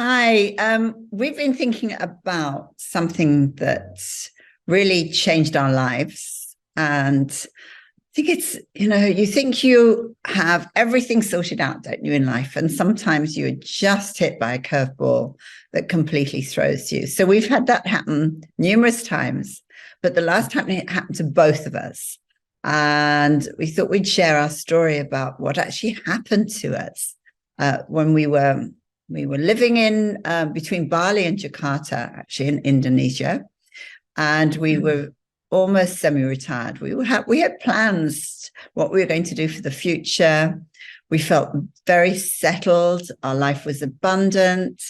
Hi. We've been thinking about something that really changed our lives. And I think you think you have everything sorted out, don't you, in life? And sometimes you're just hit by a curveball that completely throws you. So we've had that happen numerous times, but the last time it happened to both of us. And we thought we'd share our story about what actually happened to us when we were living in between Bali and Jakarta, actually in Indonesia, and we were almost semi-retired. We had plans what we were going to do for the future. We felt very settled. Our life was abundant.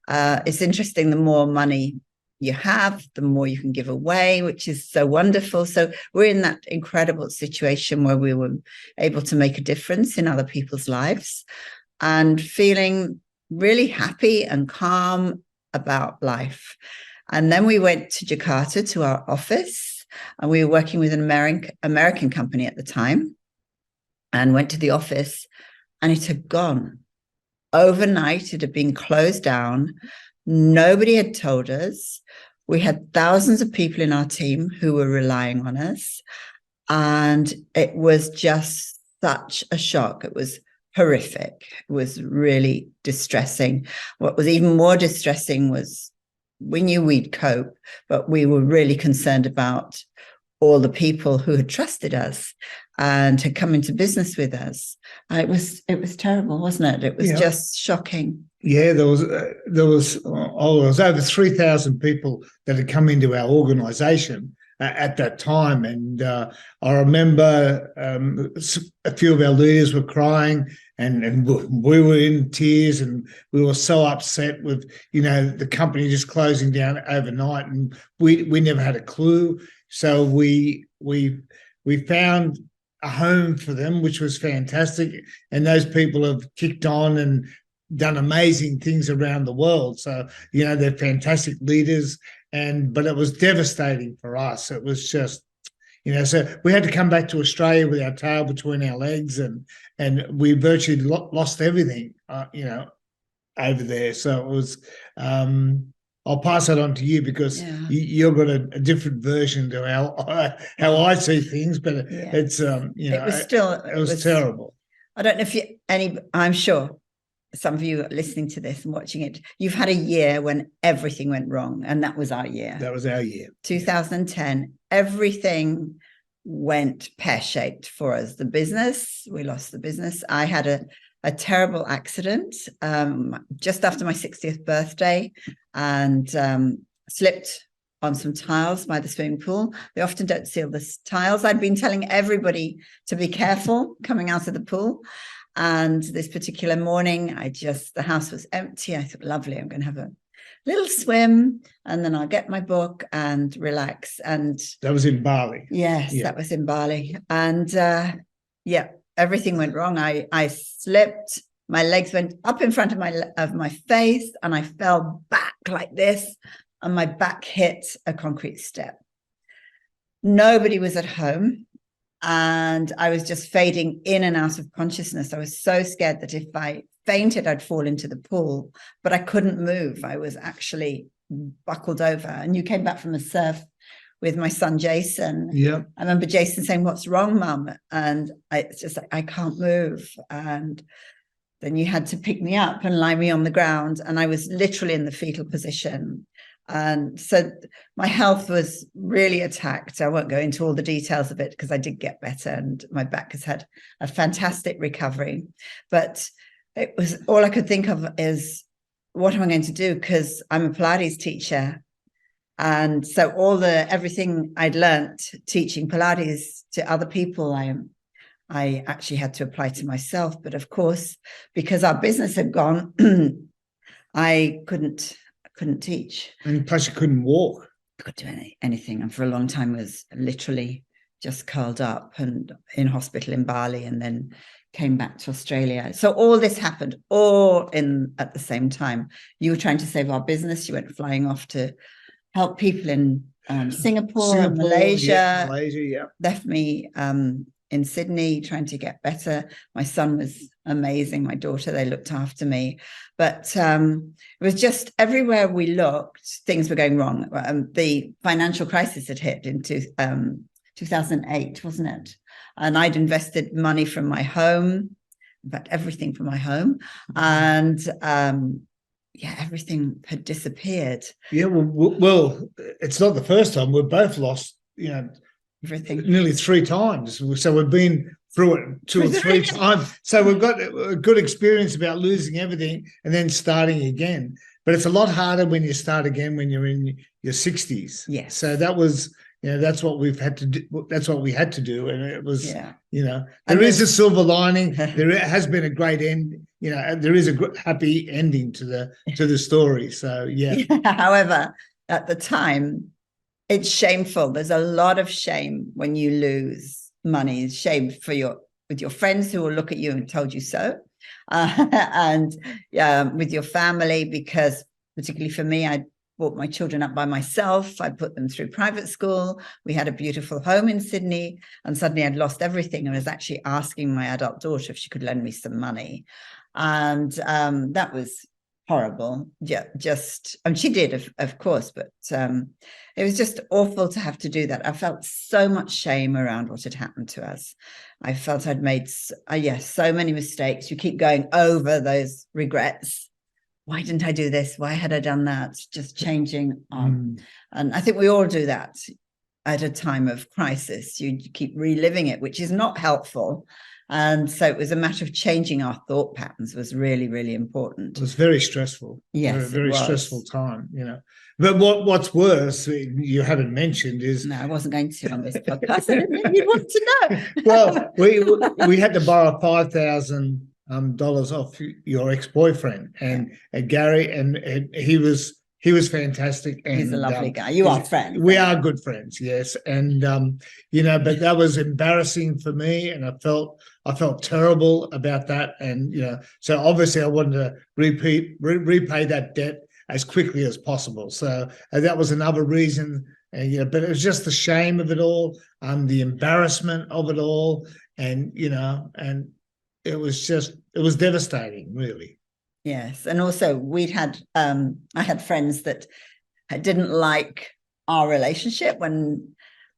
It's interesting, the more money you have, the more you can give away, which is so wonderful. So we're in that incredible situation where we were able to make a difference in other people's lives and feeling really happy and calm about life. And then we went to Jakarta to our office, and we were working with an American company at the time, and went to the office, and it had gone. Overnight, it had been closed down. Nobody had told us. We had thousands of people in our team who were relying on us. And it was just such a shock. It was horrific. It was really distressing. What was even more distressing was we knew we'd cope, but we were really concerned about all the people who had trusted us and had come into business with us. It was terrible, wasn't it? It was just shocking. Yeah, there was over 3,000 people that had come into our organisation at that time, and I remember a few of our leaders were crying, and we were in tears, and we were so upset with the company just closing down overnight, and we never had a clue. So we found a home for them, which was fantastic, and those people have kicked on and done amazing things around the world. So they're fantastic leaders, but it was devastating for us. It was just so we had to come back to Australia with our tail between our legs, and we virtually lost everything over there. So it was I'll pass that on to you because you've got a different version to how I see things, but it's it was terrible. I don't know if I'm sure some of you are listening to this and watching it, you've had a year when everything went wrong, and that was our year. That was our year. 2010, everything went pear-shaped for us. We lost the business. I had a terrible accident just after my 60th birthday, and slipped on some tiles by the swimming pool. They often don't seal the tiles. I'd been telling everybody to be careful coming out of the pool. And this particular morning, the house was empty. I thought, lovely, I'm going to have a little swim, and then I'll get my book and relax. And that was in Bali. Yes, that was in Bali. And everything went wrong. I slipped. My legs went up in front of my face, and I fell back like this, and my back hit a concrete step. Nobody was at home, and I was just fading in and out of consciousness. I was so scared that if I fainted, I'd fall into the pool, but I couldn't move. I was actually buckled over. And you came back from the surf with my son, Jason. Yeah. I remember Jason saying, "What's wrong, Mum?" And it's just like, I can't move. And then you had to pick me up and lie me on the ground. And I was literally in the fetal position. And so my health was really attacked. I won't go into all the details of it because I did get better, and my back has had a fantastic recovery. But it was all I could think of is, what am I going to do? Because I'm a Pilates teacher. And so everything I'd learned teaching Pilates to other people, I actually had to apply to myself. But of course, because our business had gone, I couldn't teach. And plus you couldn't walk. I couldn't do anything. And for a long time was literally just curled up and in hospital in Bali, and then came back to Australia. So all this happened all at the same time. You were trying to save our business. You went flying off to help people in Singapore and Malaysia. Malaysia, left me in Sydney trying to get better. My son was amazing. My daughter, they looked after me. But it was just everywhere we looked, things were going wrong. The financial crisis had hit in 2008, wasn't it? And I'd invested money from my home, in fact, everything from my home. And everything had disappeared. Yeah, well, it's not the first time. We've both lost, Everything. Nearly 3 times. So we've been through it 2 or 3 times. So we've got a good experience about losing everything and then starting again. But it's a lot harder when you start again when you're in your 60s. Yes. So that was, that's what we've had to do. That's what we had to do. And it was, there is a silver lining. There has been a great end. There is a happy ending to the story. So, However, at the time, it's shameful. There's a lot of shame when you lose money. Shame with your friends who will look at you and told you so, and with your family, because particularly for me, I brought my children up by myself. I put them through private school. We had a beautiful home in Sydney, and suddenly I'd lost everything. I was actually asking my adult daughter if she could lend me some money, and that was horrible. And she did, of course, but it was just awful to have to do that. I felt so much shame around what had happened to us. I felt I'd made so many mistakes. You keep going over those regrets. Why didn't I do this? Why had I done that? Just changing on. And I think we all do that at a time of crisis. You keep reliving it, which is not helpful. And so it was a matter of changing our thought patterns was really, really important. It was very stressful. Yes, very stressful time, But what's worse, you haven't mentioned is... No, I wasn't going to on this podcast. I didn't think you'd want to know. Well, we had to borrow $5,000 off your ex-boyfriend and Gary, and he was fantastic. And he's a lovely guy. You are friends. We are good friends, yes. And but that was embarrassing for me, and I felt terrible about that. And so obviously I wanted to repay that debt as quickly as possible. So that was another reason. But it was just the shame of it all, the embarrassment of it all, and and it was devastating, really. Yes, and also I had friends that didn't like our relationship when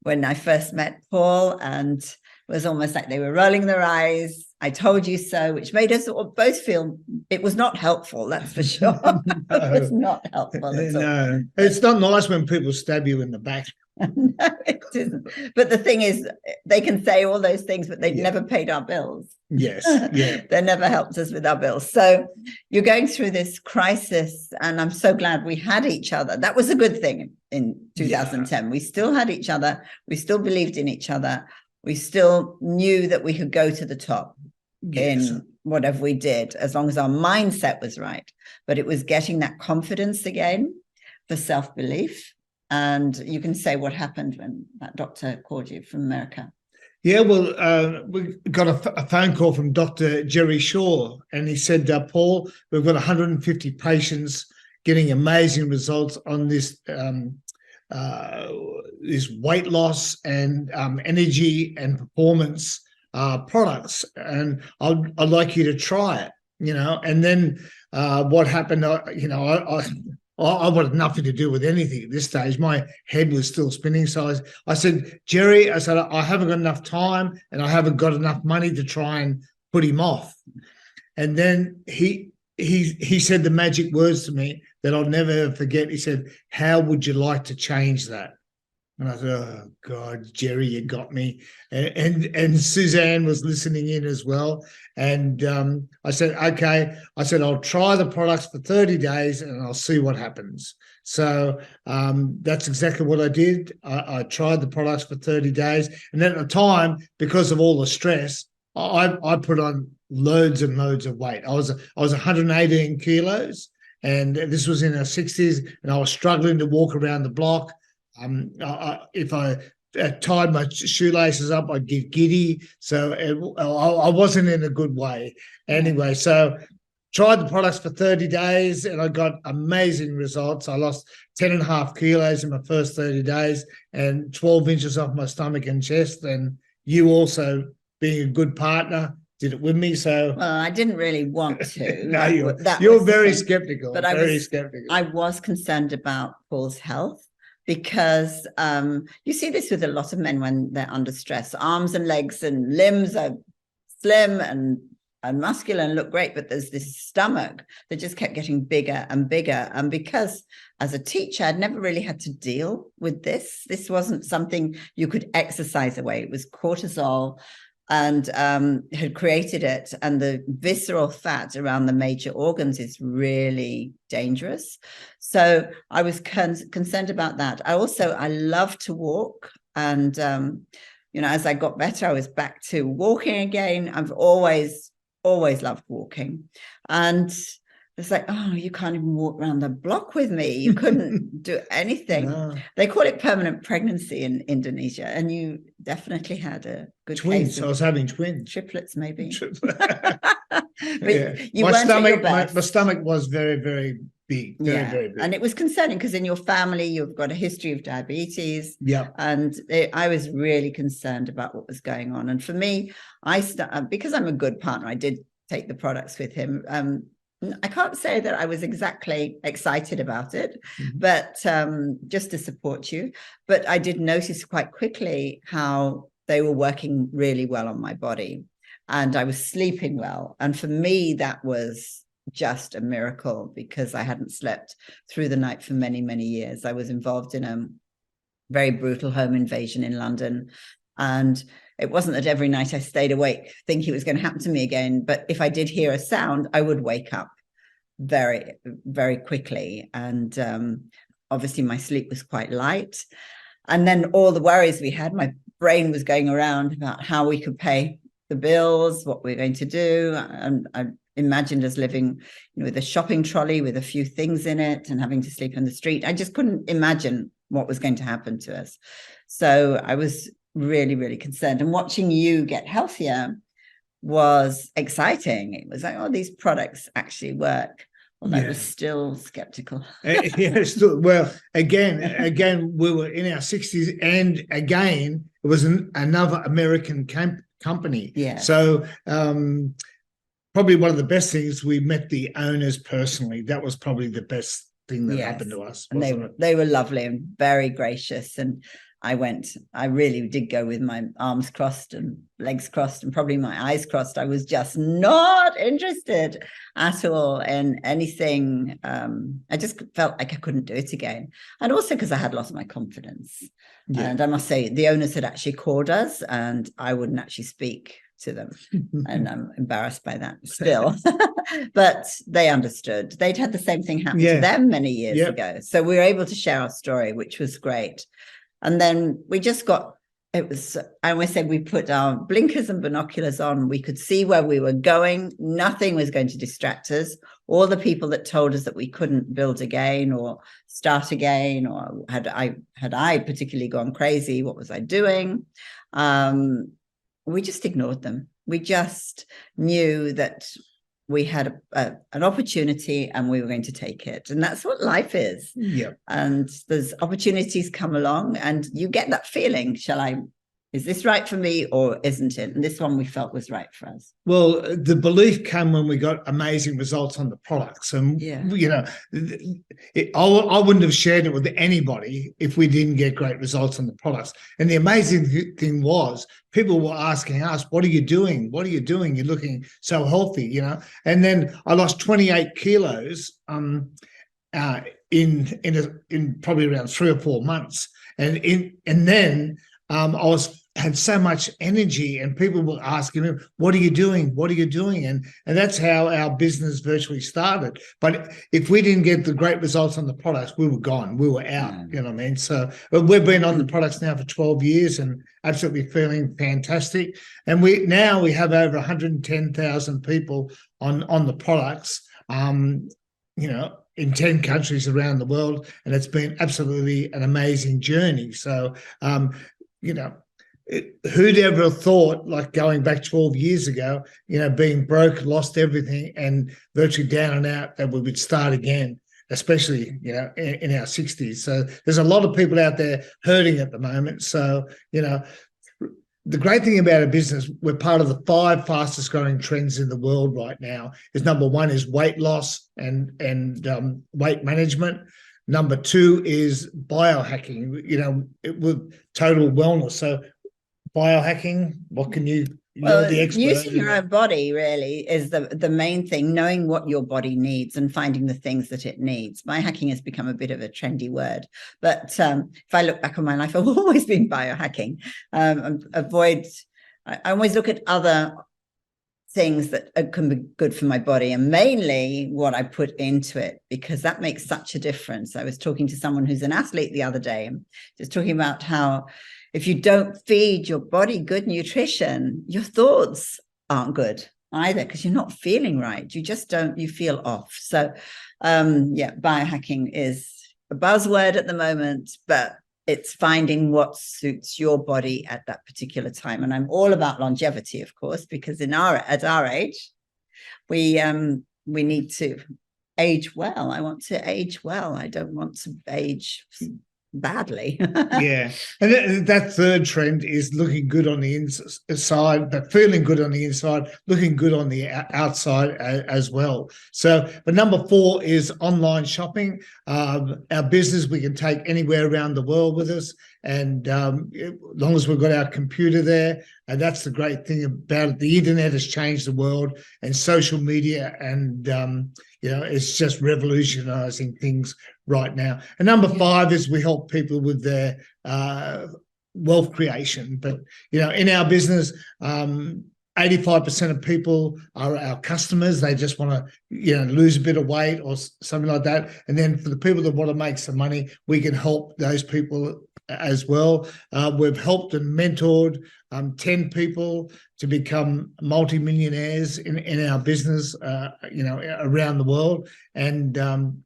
I first met Paul, and it was almost like they were rolling their eyes. I told you so, which made us both feel it was not helpful. That's for sure. It was not helpful at all. No, it's not nice when people stab you in the back. No, it isn't. But the thing is, they can say all those things, but they've never paid our bills. Yes, They never helped us with our bills. So you're going through this crisis, and I'm so glad we had each other. That was a good thing in 2010. We still had each other. We still believed in each other. We still knew that we could go to the top in whatever we did, as long as our mindset was right. But it was getting that confidence again for self-belief. And you can say what happened when that doctor called you from America. Yeah, well, we got a phone call from Dr. Jerry Shaw, and he said, Paul, we've got 150 patients getting amazing results on this weight loss and energy and performance products, and I'd like you to try it, And then what happened, I wanted nothing to do with anything at this stage. My head was still spinning. So I said, Jerry, I haven't got enough time and I haven't got enough money to try and put him off. And then he said the magic words to me that I'll never forget. He said, how would you like to change that? And I said, oh, God, Jerry, you got me. And Suzanne was listening in as well. And I said, okay. I said, I'll try the products for 30 days and I'll see what happens. So that's exactly what I did. I tried the products for 30 days. And at the time, because of all the stress, I put on loads and loads of weight. I was 118 kilos, and this was in our 60s, and I was struggling to walk around the block. If I tied my shoelaces up, I'd get giddy. So I wasn't in a good way. Anyway, so tried the products for 30 days and I got amazing results. I lost 10.5 kilos in my first 30 days and 12 inches off my stomach and chest. And you also being a good partner, did it with me. So Well, I didn't really want to. no, That you're was the very thing. skeptical. But I was concerned about Paul's health because you see this with a lot of men when they're under stress. Arms and legs and limbs are slim and muscular and look great, but there's this stomach that just kept getting bigger and bigger. And because as a teacher, I'd never really had to deal with this. This wasn't something you could exercise away. It was cortisol and had created it. And the visceral fat around the major organs is really dangerous. So I was concerned about that. I love to walk. And, as I got better, I was back to walking again. I've always loved walking. And it's like, oh, you can't even walk around the block with me. You couldn't do anything. No. They call it permanent pregnancy in Indonesia. And you definitely had a good twins. Case I was having twins. Triplets, maybe. Yeah. My stomach was very, very big. Very big. And it was concerning because in your family, you've got a history of diabetes. Yeah. And I was really concerned about what was going on. And for me, because I'm a good partner, I did take the products with him. I can't say that I was exactly excited about it, but just to support you. But I did notice quite quickly how they were working really well on my body and I was sleeping well. And for me, that was just a miracle because I hadn't slept through the night for many, many years. I was involved in a very brutal home invasion in London. And it wasn't that every night I stayed awake thinking it was going to happen to me again. But if I did hear a sound, I would wake up very, very quickly. And obviously my sleep was quite light. And then all the worries we had, my brain was going around about how we could pay the bills, what we're going to do. And I imagined us living with a shopping trolley with a few things in it and having to sleep in the street. I just couldn't imagine what was going to happen to us. So I was really, really concerned. And watching you get healthier was exciting. It was like, oh, these products actually work. Although I was still skeptical. Well, again, we were in our 60s, and again, it was another American company. Yeah. So probably one of the best things, we met the owners personally. That was probably the best thing that happened to us. And they were lovely and very gracious. And I really did go with my arms crossed and legs crossed and probably my eyes crossed. I was just not interested at all in anything. I just felt like I couldn't do it again. And also because I had lost my confidence. Yeah. And I must say, the owners had actually called us and I wouldn't actually speak to them. And I'm embarrassed by that still. But they understood. They'd had the same thing happen to them many years ago. So we were able to share our story, which was great. And then we just I always said we put our blinkers and binoculars on. We could see where we were going. Nothing was going to distract us. All the people that told us that we couldn't build again or start again, or had I particularly gone crazy, what was I doing? We just ignored them. We just knew that we had an opportunity and we were going to take it. And that's what life is. Yeah. And there's opportunities come along and you get that feeling, is this right for me or isn't it? And this one we felt was right for us. Well, the belief came when we got amazing results on the products. And, I wouldn't have shared it with anybody if we didn't get great results on the products. And the amazing thing was people were asking us, what are you doing? What are you doing? You're looking so healthy, And then I lost 28 kilos in probably around 3 or 4 months. And then I had so much energy and people were asking me, what are you doing? What are you doing? And that's how our business virtually started. But if we didn't get the great results on the products, we were gone. We were out, you know what I mean? So we've been on the products now for 12 years and absolutely feeling fantastic. And we have over 110,000 people on the products, in 10 countries around the world. And it's been absolutely an amazing journey. So, who'd ever thought, like going back 12 years ago, being broke, lost everything and virtually down and out, that we would start again, especially, in our 60s. So there's a lot of people out there hurting at the moment. So, the great thing about a business, we're part of the 5 fastest growing trends in the world right now. Is number 1 is weight loss and weight management. Number 2 is biohacking, with total wellness. So biohacking, what can you're the expert. Using your own body really is the main thing, knowing what your body needs and finding the things that it needs. Biohacking has become a bit of a trendy word, but if I look back on my life, I've always been biohacking. I always look at other things that can be good for my body, and mainly what I put into it, because that makes such a difference. I was talking to someone who's an athlete the other day, and just talking about how if you don't feed your body good nutrition, your thoughts aren't good either, because you're not feeling right. You just don't, you feel off. So biohacking is a buzzword at the moment, but it's finding what suits your body at that particular time. And I'm all about longevity, of course, because at our age, we need to age well. I want to age well. I don't want to age badly. Yeah. And that third trend is looking good on the inside, but feeling good on the inside, looking good on the outside as well. So, but number 4 is online shopping. Our business, we can take anywhere around the world with us. And as long as we've got our computer there, and that's the great thing about it. The internet has changed the world, and social media, and it's just revolutionizing things right now. And number 5 is we help people with their wealth creation. But in our business, 85% of people are our customers. They just want to, lose a bit of weight or something like that. And then for the people that want to make some money, we can help those people as well. We've helped and mentored 10 people to become multimillionaires in our business, around the world. And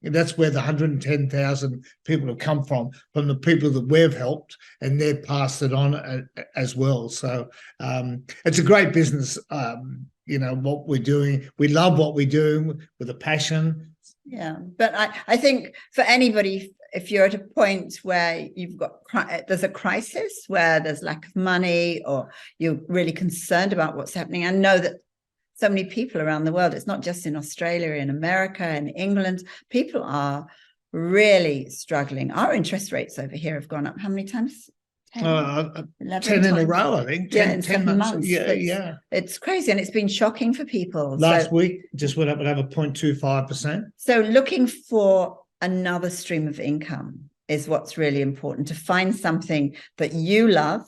that's where the 110,000 people have come from the people that we've helped, and they've passed it on as well. So it's a great business, what we're doing. We love what we do with a passion. Yeah, but I think for anybody, if you're at a point where there's a crisis, where there's lack of money, or you're really concerned about what's happening, I know that so many people around the world, it's not just in Australia, in America, in England, people are really struggling. Our interest rates over here have gone up how many times? 10 in a row, I think. 10, in 10 7 months. months. Yeah. It's crazy, and it's been shocking for people. Last week just went up another 0.25%. So looking for another stream of income is what's really important, to find something that you love,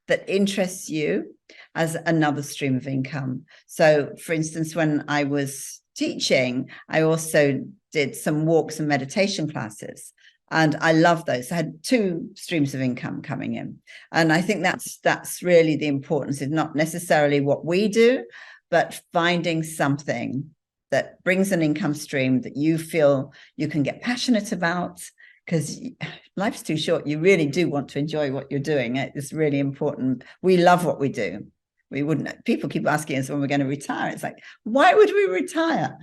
that interests you, as another stream of income. So for instance, when I was teaching, I also did some walks and meditation classes, and I love those. I had 2 streams of income coming in. And I think that's really the importance, is not necessarily what we do, but finding something that brings an income stream that you feel you can get passionate about, because life's too short. You really do want to enjoy what you're doing. It's really important. We love what we do. People keep asking us when we're going to retire. It's like, why would we retire?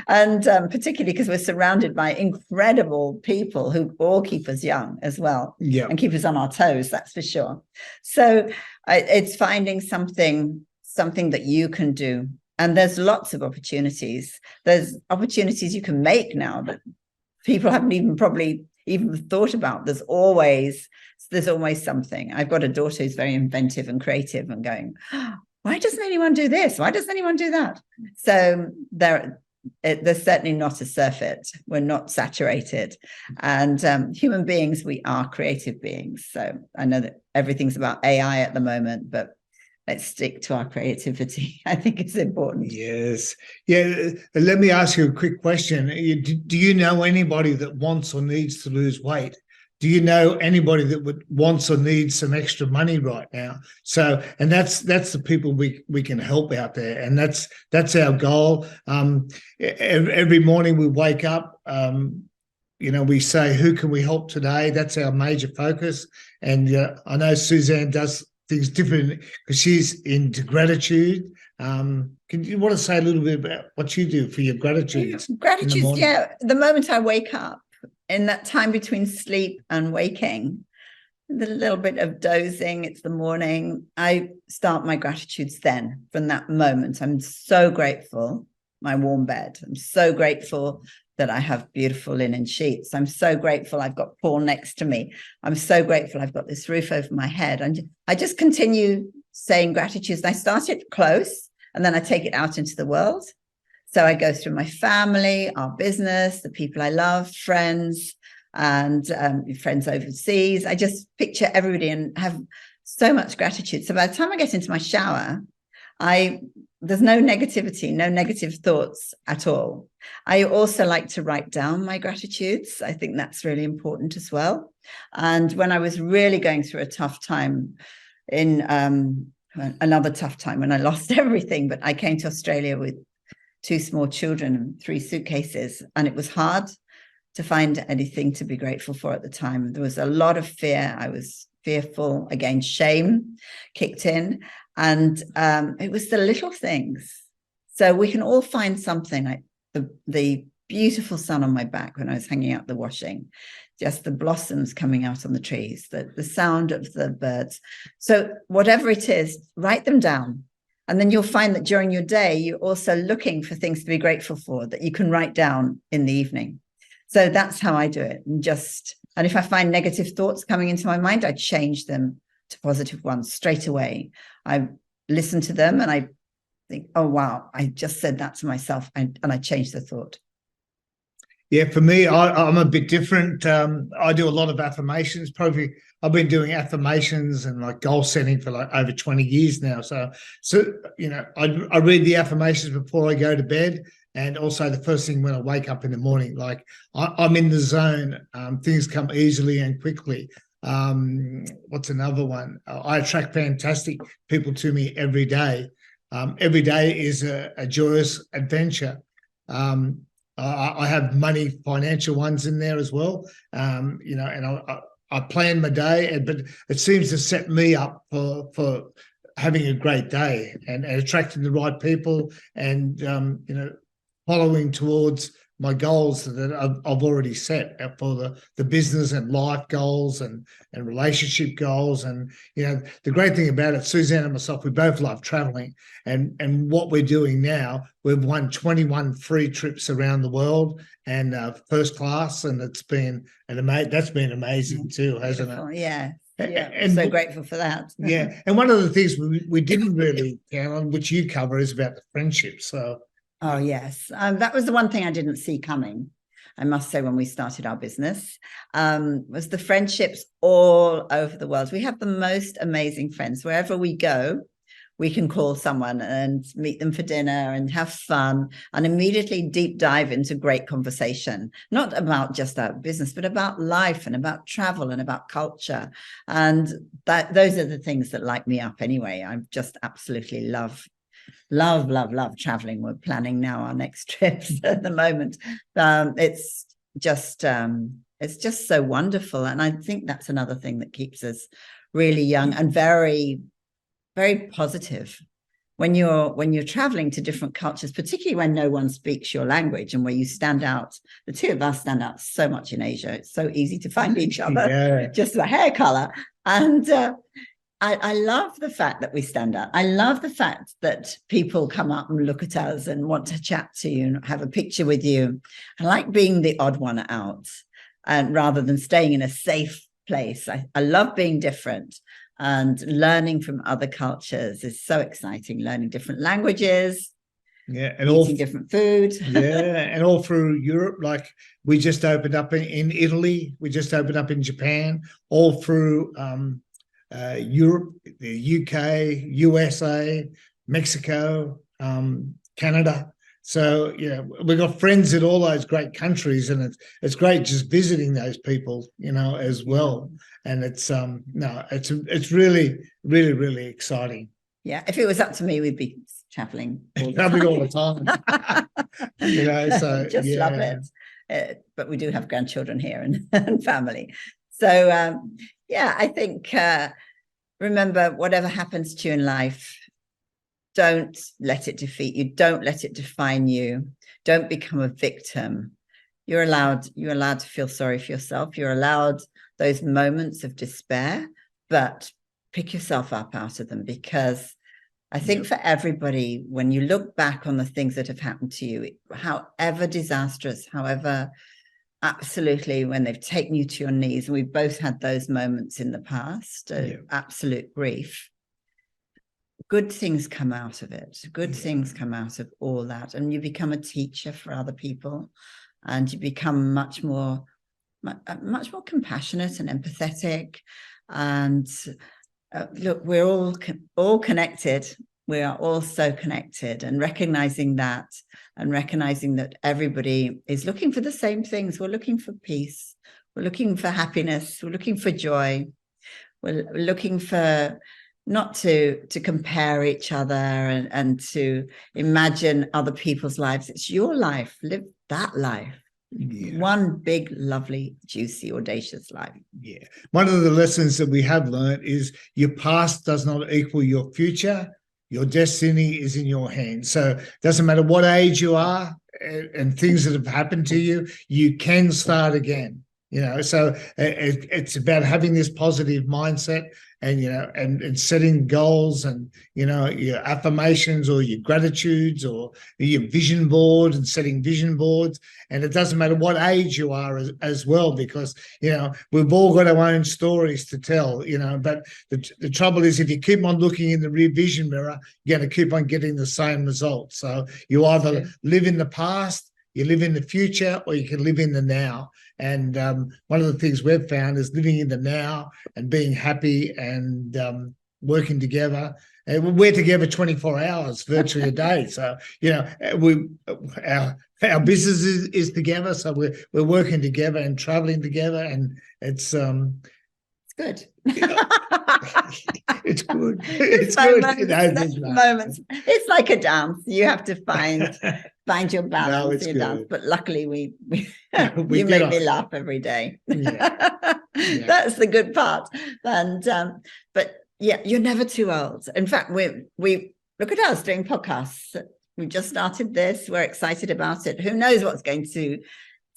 And particularly because we're surrounded by incredible people who all keep us young as well, and keep us on our toes, that's for sure. So it's finding something that you can do. And there's lots of opportunities. There's opportunities you can make now that people haven't probably even thought about. There's always something. I've got a daughter who's very inventive and creative, and going, why doesn't anyone do this? Why doesn't anyone do that? So there's certainly not a surfeit. We're not saturated. And human beings, we are creative beings. So I know that everything's about AI at the moment, but let's stick to our creativity. I think it's important. Yes. Yeah. Let me ask you a quick question. Do you know anybody that wants or needs to lose weight? Do you know anybody that wants or needs some extra money right now? So, and that's the people we can help out there, and that's our goal. Every morning we wake up, we say, who can we help today? That's our major focus. And I know Suzanne does things different because she's into gratitude. Can you want to say a little bit about what you do for your gratitude? Gratitude, the moment I wake up, in that time between sleep and waking, the little bit of dozing, it's the morning. I start my gratitudes then from that moment. I'm so grateful, my warm bed. I'm so grateful that I have beautiful linen sheets. I'm so grateful I've got Paul next to me. I'm so grateful I've got this roof over my head. And I just continue saying gratitudes. And I start it close and then I take it out into the world. So I go through my family, our business, the people I love, friends, and friends overseas. I just picture everybody and have so much gratitude. So by the time I get into my shower, there's no negativity, no negative thoughts at all. I also like to write down my gratitudes. I think that's really important as well. And when I was really going through a tough time, in another tough time when I lost everything, but I came to Australia with 2 small children and 3 suitcases, and it was hard to find anything to be grateful for at the time. There was a lot of fear. I was fearful. Again, shame kicked in. And it was the little things. So we can all find something, like the beautiful sun on my back when I was hanging out the washing, just the blossoms coming out on the trees, the sound of the birds. So whatever it is, write them down. And then you'll find that during your day, you're also looking for things to be grateful for that you can write down in the evening. So that's how I do it. And if I find negative thoughts coming into my mind, I change them to positive ones straight away. I listen to them and I think, oh, wow, I just said that to myself, and I changed the thought. Yeah, for me, I'm a bit different. I do a lot of affirmations. Probably I've been doing affirmations and like goal setting for like over 20 years now. So I read the affirmations before I go to bed, and also the first thing when I wake up in the morning. Like I'm in the zone. Things come easily and quickly. What's another one? I attract fantastic people to me every day. Every day is a joyous adventure. I have money, financial ones in there as well. And I plan my day, but it seems to set me up for having a great day and attracting the right people and following towards my goals that I've already set for the business and life goals and relationship goals. And the great thing about it, Suzanne and myself, we both love traveling, and what we're doing now, we've won 21 free trips around the world and first class, and that's been amazing too, hasn't it? Yeah. I'm so grateful for that. Yeah, and one of the things we didn't really count on, which you cover, is about the friendship. So. Oh, yes. That was the one thing I didn't see coming, I must say, when we started our business, was the friendships all over the world. We have the most amazing friends. Wherever we go, we can call someone and meet them for dinner and have fun and immediately deep dive into great conversation, not about just our business, but about life and about travel and about culture. And those are the things that light me up anyway. I just absolutely love traveling. We're planning now our next trips at the moment. It's just so wonderful, and I think that's another thing that keeps us really young and very, very positive. When you're traveling to different cultures, particularly when no one speaks your language, and where you stand out, the two of us stand out so much in Asia. It's so easy to find each other, just the hair color. And I love the fact that we stand out. I love the fact that people come up and look at us and want to chat to you and have a picture with you. I like being the odd one out, and rather than staying in a safe place. I love being different, and learning from other cultures is so exciting. Learning different languages, and eating different food. And all through Europe. Like we just opened up in Italy. We just opened up in Japan. All through Europe, the UK, USA, Mexico, Canada. So we've got friends in all those great countries, and it's great just visiting those people, as well. And it's it's really, really, really exciting. Yeah, if it was up to me, we'd be traveling all the time. So just love it. But we do have grandchildren here and family. So I think remember, whatever happens to you in life, don't let it defeat you. Don't let it define you. Don't become a victim. You're allowed to feel sorry for yourself. You're allowed those moments of despair, but pick yourself up out of them, because I think for everybody, when you look back on the things that have happened to you, however disastrous, however absolutely, when they've taken you to your knees, and we've both had those moments in the past, absolute grief, good things come out of it. Good things come out of all that. And you become a teacher for other people, and you become much more compassionate and empathetic. And look, we're all connected. We are all so connected, and recognizing that, and recognizing that everybody is looking for the same things. We're looking for peace. We're looking for happiness. We're looking for joy. We're looking for not to compare each other and to imagine other people's lives. It's your life. Live that life. One big, lovely, juicy, audacious life. Yeah. One of the lessons that we have learned is your past does not equal your future. Your destiny is in your hands. So it doesn't matter what age you are and things that have happened to you, you can start again. So it's about having this positive mindset, and and setting goals, and your affirmations or your gratitudes or your vision board, and setting vision boards. And it doesn't matter what age you are as well, because we've all got our own stories to tell. But the trouble is, if you keep on looking in the rear vision mirror, you're going to keep on getting the same results. So you either live in the past, you live in the future, or you can live in the now. And one of the things we've found is living in the now and being happy and working together. And we're together 24 hours, virtually a day. So, our business is together. So we're working together and traveling together, and it's good. It's good. It's good. Moments. It's like a dance. You have to find your balance in your dance. But luckily, we you make me laugh every day. That's the good part. And but you're never too old. In fact, we look at us doing podcasts. We just started this. We're excited about it. Who knows what's going to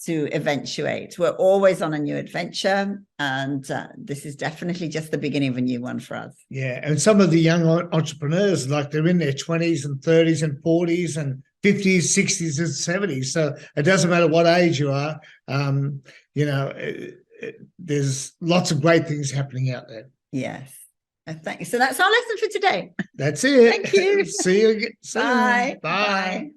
eventuate. We're always on a new adventure, and this is definitely just the beginning of a new one for us. Yeah, and some of the young entrepreneurs, like, they're in their 20s and 30s and 40s and 50s, 60s and 70s. So it doesn't matter what age you are. There's lots of great things happening out there. Yes. Thank you. So that's our lesson for today. That's it. Thank you. See you soon. Bye. Bye.